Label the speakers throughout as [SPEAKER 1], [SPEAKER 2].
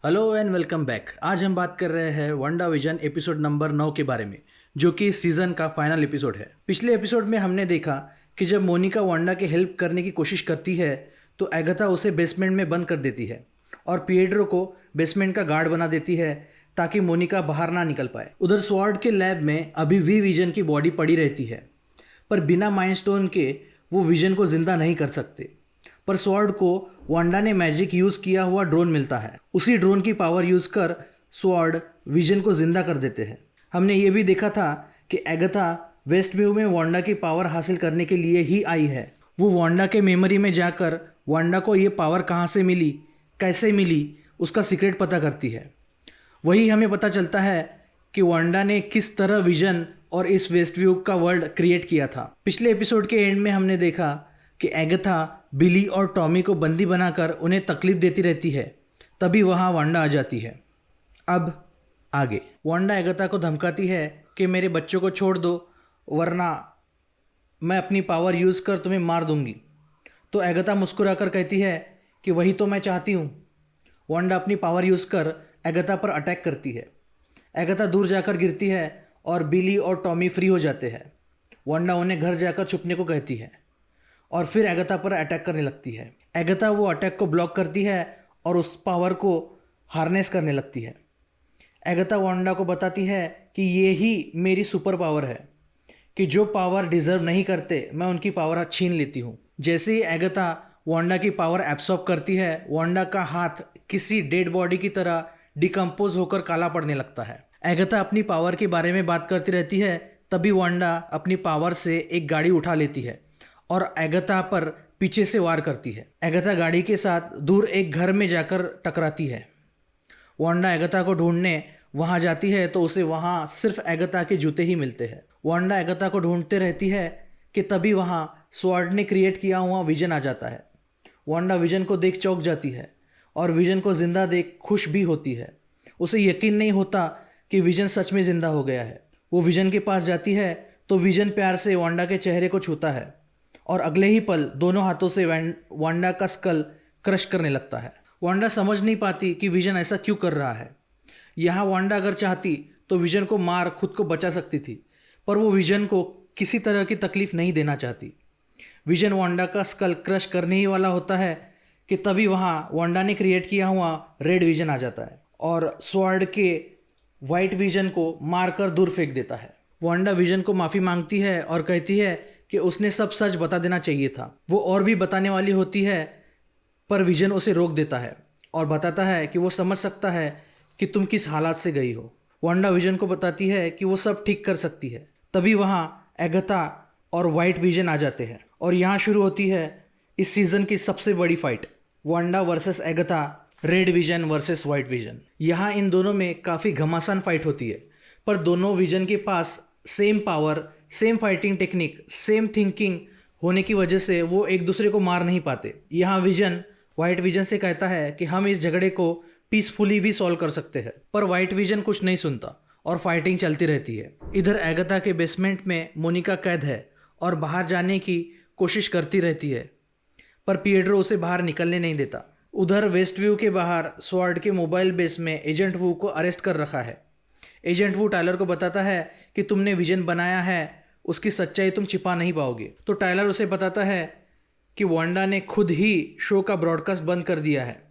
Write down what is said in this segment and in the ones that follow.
[SPEAKER 1] Hello and welcome back. आज हम बात कर रहे हैं वांडा विजन एपिसोड नंबर 9 के बारे में, जो कि सीज़न का फाइनल एपिसोड है। पिछले एपिसोड में हमने देखा कि जब मोनिका वांडा की हेल्प करने की कोशिश करती है तो एगाथा उसे बेसमेंट में बंद कर देती है और पिएड्रो को बेसमेंट का गार्ड बना देती है ताकि मोनिका बाहर ना निकल पाए। उधर स्वॉर्ड के लैब में अभी वी विजन की बॉडी पड़ी रहती है, पर बिना माइंड स्टोन के वो विजन को जिंदा नहीं कर सकते। पर स्वॉर्ड को वांडा ने मैजिक यूज़ किया हुआ ड्रोन मिलता है। उसी ड्रोन की पावर यूज़ कर स्वॉर्ड विजन को जिंदा कर देते हैं। हमने ये भी देखा था कि एगाथा वेस्ट व्यू में वांडा की पावर हासिल करने के लिए ही आई है। वो वांडा के मेमोरी में जाकर वांडा को ये पावर कहाँ से मिली, कैसे मिली, उसका सीक्रेट पता करती है। वही हमें पता चलता है कि वांडा ने किस तरह विजन और इस वेस्ट व्यू का वर्ल्ड क्रिएट किया था। पिछले एपिसोड के एंड में हमने देखा कि एगाथा बिली और टॉमी को बंदी बनाकर उन्हें तकलीफ देती रहती है, तभी वहाँ वांडा आ जाती है। अब आगे वांडा एगाथा को धमकाती है कि मेरे बच्चों को छोड़ दो वरना मैं अपनी पावर यूज़ कर तुम्हें मार दूंगी। तो एगाथा मुस्कुराकर कहती है कि वही तो मैं चाहती हूँ। वांडा अपनी पावर यूज़ कर एगाथा पर अटैक करती है। एगाथा दूर जाकर गिरती है और बिली और टॉमी फ्री हो जाते हैं। वांडा उन्हें घर जाकर छुपने को कहती है और फिर एगाथा पर अटैक करने लगती है। एगाथा वो अटैक को ब्लॉक करती है और उस पावर को हार्नेस करने लगती है। एगाथा वांडा को बताती है कि ये ही मेरी सुपर पावर है, कि जो पावर डिजर्व नहीं करते मैं उनकी पावर छीन लेती हूँ। जैसे ही एगाथा वांडा की पावर एब्सॉर्ब करती है, वांडा का हाथ किसी डेड बॉडी की तरह डिकम्पोज होकर काला पड़ने लगता है। एगाथा अपनी पावर के बारे में बात करती रहती है, तभी वांडा अपनी पावर से एक गाड़ी उठा लेती है और एगाथा पर पीछे से वार करती है। एगाथा गाड़ी के साथ दूर एक घर में जाकर टकराती है। वांडा एगाथा को ढूंढने वहां जाती है तो उसे वहां सिर्फ एगाथा के जूते ही मिलते हैं। वांडा एगाथा को ढूंढते रहती है कि तभी वहां स्वॉर्ड ने क्रिएट किया हुआ विजन आ जाता है। वांडा विजन को देख चौंक जाती है और विजन को जिंदा देख खुश भी होती है। उसे यकीन नहीं होता कि विजन सच में जिंदा हो गया है। वो विजन के पास जाती है तो विजन प्यार से वांडा के चेहरे को छूता है और अगले ही पल दोनों हाथों से वांडा का स्कल क्रश करने लगता है। वांडा समझ नहीं पाती कि विजन ऐसा क्यों कर रहा है। यहाँ वांडा अगर चाहती तो विजन को मार खुद को बचा सकती थी, पर वो विजन को किसी तरह की तकलीफ नहीं देना चाहती। विजन वांडा का स्कल क्रश करने ही वाला होता है कि तभी वहाँ वांडा ने क्रिएट किया हुआ रेड विजन आ जाता है और स्वॉर्ड के वाइट विजन को मारकर दूर फेंक देता है। वांडा विजन को माफ़ी मांगती है और कहती है कि उसने सब सच बता देना चाहिए था। वो और भी बताने वाली होती है, पर विजन उसे रोक देता है और बताता है कि वो समझ सकता है कि तुम किस हालात से गई हो। वांडा विजन को बताती है कि वो सब ठीक कर सकती है। तभी वहाँ एगाथा और वाइट विजन आ जाते हैं और यहाँ शुरू होती है इस सीज़न की सबसे बड़ी fight, Wanda versus Agatha, red vision versus white vision. यहाँ इन दोनों में काफ़ी घमासान फाइट होती है, पर दोनों विजन के पास same power, same fighting technique, same thinking होने की वजह से वो एक दूसरे को मार नहीं पाते। यहाँ विजन वाइट विजन से कहता है कि हम इस झगड़े को पीसफुली भी सॉल्व कर सकते हैं, पर वाइट विजन कुछ नहीं सुनता और फाइटिंग चलती रहती है। इधर एगाथा के बेसमेंट में मोनिका कैद है और बाहर जाने की कोशिश करती रहती है, पर पिएड्रो उसे बाहर निकलने नहीं देता। उधर वेस्ट व्यू के बाहर स्वॉर्ड के मोबाइल बेस में एजेंट वू को अरेस्ट कर रखा है। एजेंट वू टायलर को बताता है कि तुमने विजन बनाया है, उसकी सच्चाई तुम छिपा नहीं पाओगे। तो टायलर उसे बताता है कि वांडा ने खुद ही शो का ब्रॉडकास्ट बंद कर दिया है,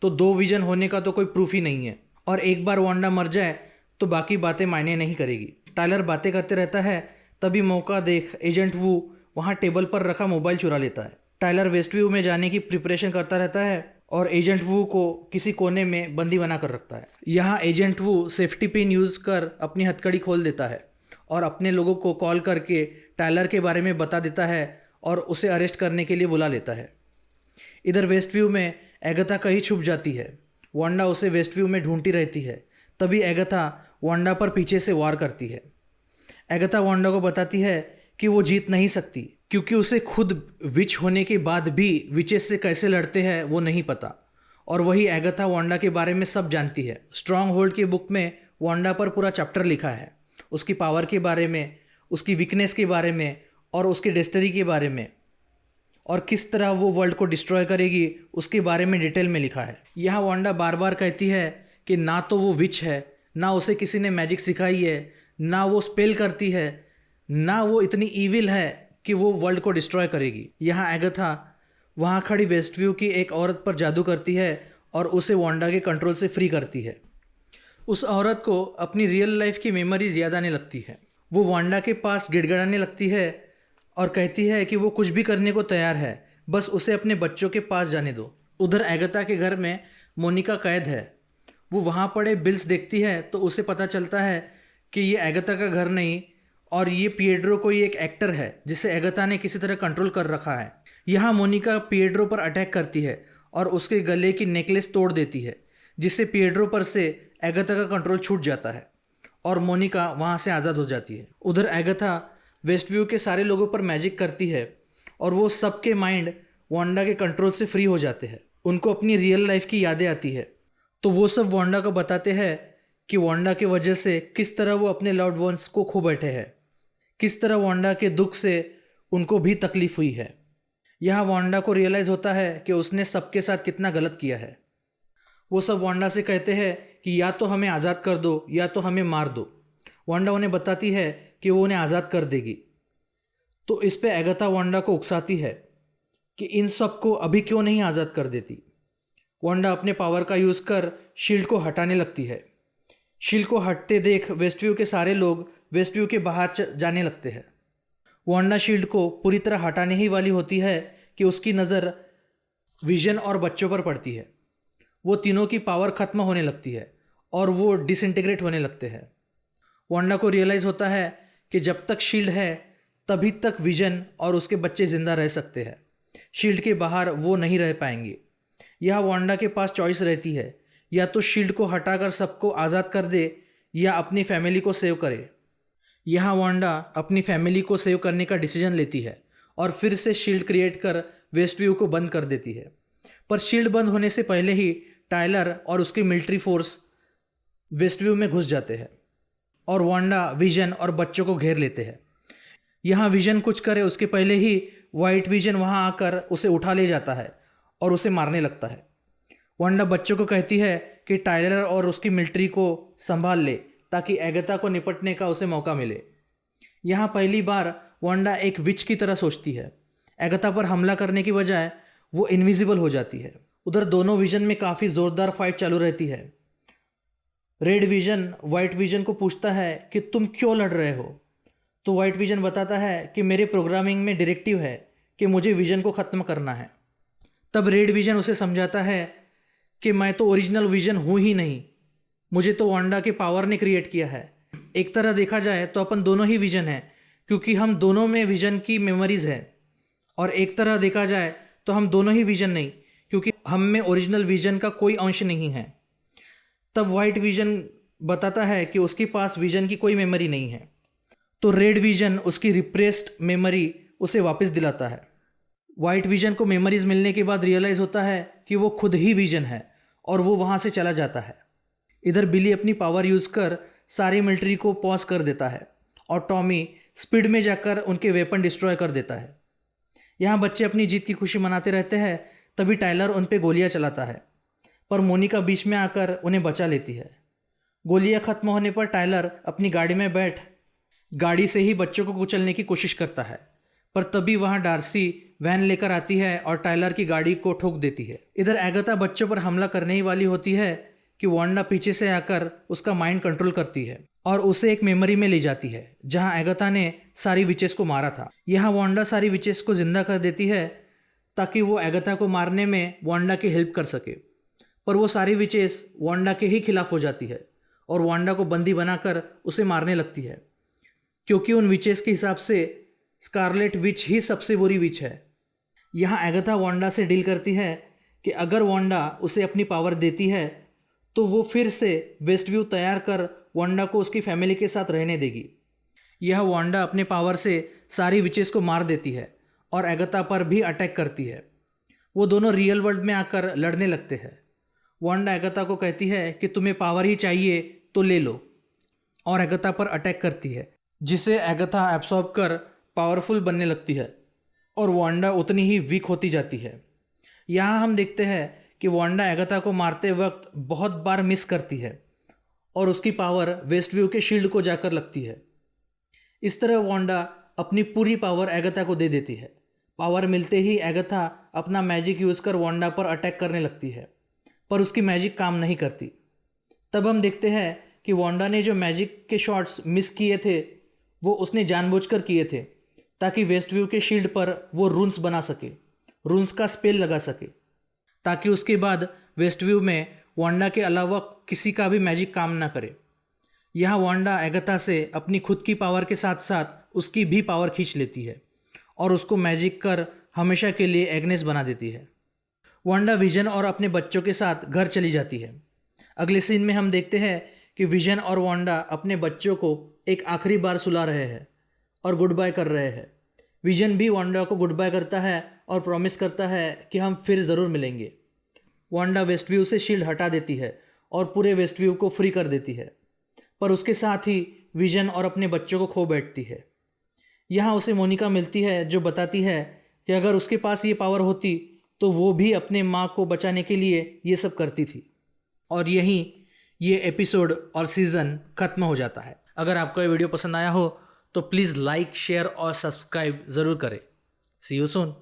[SPEAKER 1] तो दो विजन होने का तो कोई प्रूफ ही नहीं है और एक बार वांडा मर जाए तो बाकी बातें मायने नहीं करेगी। टायलर बातें करते रहता है, तभी मौका देख एजेंट वू वहाँ टेबल पर रखा मोबाइल चुरा लेता है। टायलर वेस्ट व्यू में जाने की प्रिपरेशन करता रहता है और एजेंट वू को किसी कोने में बंदी बना कर रखता है। यहाँ एजेंट वू सेफ्टी पिन यूज़ कर अपनी हथकड़ी खोल देता है और अपने लोगों को कॉल करके टायलर के बारे में बता देता है और उसे अरेस्ट करने के लिए बुला लेता है। इधर वेस्ट व्यू में एगाथा कहीं छुप जाती है। वांडा उसे वेस्ट व्यू में ढूंढती रहती है, तभी एगाथा वांडा पर पीछे से वार करती है। एगाथा वांडा को बताती है कि वो जीत नहीं सकती क्योंकि उसे खुद विच होने के बाद भी विचेस से कैसे लड़ते हैं वो नहीं पता, और वही एगाथा वांडा के बारे में सब जानती है। स्ट्रॉन्ग होल्ड की बुक में वांडा पर पूरा चैप्टर लिखा है, उसकी पावर के बारे में, उसकी वीकनेस के बारे में और उसके डेस्टिनी के बारे में। और किस तरह वो वर्ल्ड को डिस्ट्रॉय करेगी उसके बारे में डिटेल में लिखा है। यहाँ वांडा बार बार कहती है कि ना तो वो विच है, ना उसे किसी ने मैजिक सिखाई है, ना वो स्पेल करती है, ना वो इतनी ईविल है कि वो वर्ल्ड को डिस्ट्रॉय करेगी। यहाँ एगाथा वहाँ खड़ी वेस्टव्यू की एक औरत पर जादू करती है और उसे वांडा के कंट्रोल से फ्री करती है। उस औरत को अपनी रियल लाइफ की मेमोरीज याद आने लगती है। वो वांडा के पास गिड़गिड़ाने लगती है और कहती है कि वो कुछ भी करने को तैयार है, बस उसे अपने बच्चों के पास जाने दो। उधर एगाथा के घर में मोनिका कैद है। वो वहाँ पड़े बिल्स देखती है तो उसे पता चलता है कि ये एगाथा का घर नहीं और ये पिएड्रो कोई एक एक्टर है जिसे एगाथा ने किसी तरह कंट्रोल कर रखा है। यहाँ मोनिका पिएड्रो पर अटैक करती है और उसके गले की नेकलेस तोड़ देती है, जिससे पिएड्रो पर से एगाथा का कंट्रोल छूट जाता है और मोनिका वहाँ से आज़ाद हो जाती है। उधर एगाथा वेस्टव्यू के सारे लोगों पर मैजिक करती है और वो सबके माइंड वांडा के कंट्रोल से फ्री हो जाते हैं। उनको अपनी रियल लाइफ की यादें आती है तो वो सब वांडा को बताते हैं कि वांडा की वजह से किस तरह वो अपने लव्ड वंस को खो बैठे हैं, किस तरह वांडा के दुख से उनको भी तकलीफ हुई है। यहाँ वांडा को रियलाइज़ होता है कि उसने सबके साथ कितना गलत किया है। वो सब वांडा से कहते हैं कि या तो हमें आज़ाद कर दो या तो हमें मार दो। वांडा उन्हें बताती है कि वो उन्हें आज़ाद कर देगी। तो इस पे एगाथा वांडा को उकसाती है कि इन सब को अभी क्यों नहीं आज़ाद कर देती। वांडा अपने पावर का यूज़ कर शील्ड को हटाने लगती है। शील्ड को हटते देख वेस्टव्यू के सारे लोग वेस्टव्यू के बाहर जाने लगते हैं। वांडा शील्ड को पूरी तरह हटाने ही वाली होती है कि उसकी नज़र विजन और बच्चों पर पड़ती है। वो तीनों की पावर ख़त्म होने लगती है और वो डिसइंटीग्रेट होने लगते हैं। वांडा को रियलाइज़ होता है कि जब तक शील्ड है तभी तक विजन और उसके बच्चे ज़िंदा रह सकते हैं। शील्ड के बाहर वो नहीं रह पाएंगे। यह वांडा के पास चॉइस रहती है, या तो शील्ड को हटाकर सबको आज़ाद कर दे या अपनी फैमिली को सेव करे। यहाँ वांडा अपनी फैमिली को सेव करने का डिसीजन लेती है और फिर से शील्ड क्रिएट कर वेस्टव्यू को बंद कर देती है। पर शील्ड बंद होने से पहले ही टायलर और उसकी मिलिट्री फोर्स वेस्टव्यू में घुस जाते हैं और वांडा विजन और बच्चों को घेर लेते हैं। यहाँ विजन कुछ करे उसके पहले ही वाइट विजन वहाँ आकर उसे उठा ले जाता है और उसे मारने लगता है। वांडा बच्चों को कहती है कि टायलर और उसकी मिलिट्री को संभाल ले ताकि एगाथा को निपटने का उसे मौका मिले। यहाँ पहली बार वांडा एक विच की तरह सोचती है। एगाथा पर हमला करने की बजाय वो इनविजिबल हो जाती है। उधर दोनों विजन में काफ़ी ज़ोरदार फाइट चालू रहती है। रेड विजन वाइट विजन को पूछता है कि तुम क्यों लड़ रहे हो, तो वाइट विजन बताता है कि मेरे प्रोग्रामिंग में डायरेक्टिव है कि मुझे विजन को ख़त्म करना है। तब रेड विजन उसे समझाता है कि मैं तो ओरिजिनल विजन हूँ ही नहीं, मुझे तो वांडा के पावर ने क्रिएट किया है। एक तरह देखा जाए तो अपन दोनों ही विजन हैं क्योंकि हम दोनों में विजन की मेमोरीज़ है, और एक तरह देखा जाए तो हम दोनों ही विजन नहीं क्योंकि हम में ओरिजिनल विजन का कोई अंश नहीं है। तब वाइट विजन बताता है कि उसके पास विजन की कोई मेमोरी नहीं है, तो रेड विजन उसकी रिप्रेस्ड मेमोरी उसे वापस दिलाता है। वाइट विजन को मेमोरीज मिलने के बाद रियलाइज़ होता है कि वो खुद ही विजन है और वो वहाँ से चला जाता है। इधर बिली अपनी पावर यूज़ कर सारी मिलिट्री को पॉज कर देता है और टॉमी स्पीड में जाकर उनके वेपन डिस्ट्रॉय कर देता है। यहाँ बच्चे अपनी जीत की खुशी मनाते रहते हैं, तभी टायलर उन पे गोलियाँ चलाता है, पर मोनिका बीच में आकर उन्हें बचा लेती है। गोलियाँ ख़त्म होने पर टायलर अपनी गाड़ी में बैठ गाड़ी से ही बच्चों को कुचलने की कोशिश करता है, पर तभी वहाँ डार्सी वैन लेकर आती है और टायलर की गाड़ी को ठोक देती है। इधर एगाथा बच्चों पर हमला करने ही वाली होती है कि वांडा पीछे से आकर उसका माइंड कंट्रोल करती है और उसे एक मेमोरी में ले जाती है जहां एगाथा ने सारी विचेस को मारा था। यहाँ वांडा सारी विचेस को जिंदा कर देती है ताकि वो एगाथा को मारने में वांडा की हेल्प कर सके, पर वो सारी विचेस वांडा के ही खिलाफ हो जाती है और वांडा को बंदी बनाकर उसे मारने लगती है, क्योंकि उन विचेस के हिसाब से स्कारलेट विच ही सबसे बुरी विच है। यहाँ एगाथा वांडा से डील करती है कि अगर वांडा उसे अपनी पावर देती है तो वो फिर से वेस्टव्यू तैयार कर वांडा को उसकी फैमिली के साथ रहने देगी। यह वांडा अपने पावर से सारी विचेस को मार देती है और एगाथा पर भी अटैक करती है। वो दोनों रियल वर्ल्ड में आकर लड़ने लगते हैं। वांडा एगाथा को कहती है कि तुम्हें पावर ही चाहिए तो ले लो, और एगाथा पर अटैक करती है, जिसे एगाथा एब्सॉर्ब कर पावरफुल बनने लगती है और वांडा उतनी ही वीक होती जाती है। यहाँ हम देखते हैं कि वांडा एगाथा को मारते वक्त बहुत बार मिस करती है और उसकी पावर वेस्टव्यू के शील्ड को जाकर लगती है। इस तरह वांडा अपनी पूरी पावर एगाथा को दे देती है। पावर मिलते ही एगाथा अपना मैजिक यूज़ कर वांडा पर अटैक करने लगती है, पर उसकी मैजिक काम नहीं करती। तब हम देखते हैं कि वांडा ने जो मैजिक के शॉट्स मिस किए थे वो उसने जानबूझकर किए थे ताकि वेस्टव्यू के शील्ड पर वो रून्स बना सके, रून्स का स्पेल लगा सके, ताकि उसके बाद वेस्टव्यू में वांडा के अलावा किसी का भी मैजिक काम ना करे। यहाँ वांडा एगाथा से अपनी खुद की पावर के साथ साथ उसकी भी पावर खींच लेती है और उसको मैजिक कर हमेशा के लिए एग्नेस बना देती है। वांडा विजन और अपने बच्चों के साथ घर चली जाती है। अगले सीन में हम देखते हैं कि विजन और वांडा अपने बच्चों को एक आखिरी बार सुला रहे हैं और गुड बाय कर रहे हैं। विजन भी वांडा को गुड बाय करता है और प्रॉमिस करता है कि हम फिर ज़रूर मिलेंगे। वांडा वेस्टव्यू से शील्ड हटा देती है और पूरे वेस्टव्यू को फ्री कर देती है, पर उसके साथ ही विजन और अपने बच्चों को खो बैठती है। यहाँ उसे मोनिका मिलती है जो बताती है कि अगर उसके पास ये पावर होती तो वो भी अपने माँ को बचाने के लिए ये सब करती थी। और यहीं ये एपिसोड और सीज़न ख़त्म हो जाता है। अगर आपको ये वीडियो पसंद आया हो तो प्लीज़ लाइक, शेयर और सब्सक्राइब ज़रूर करें। सी यू सून।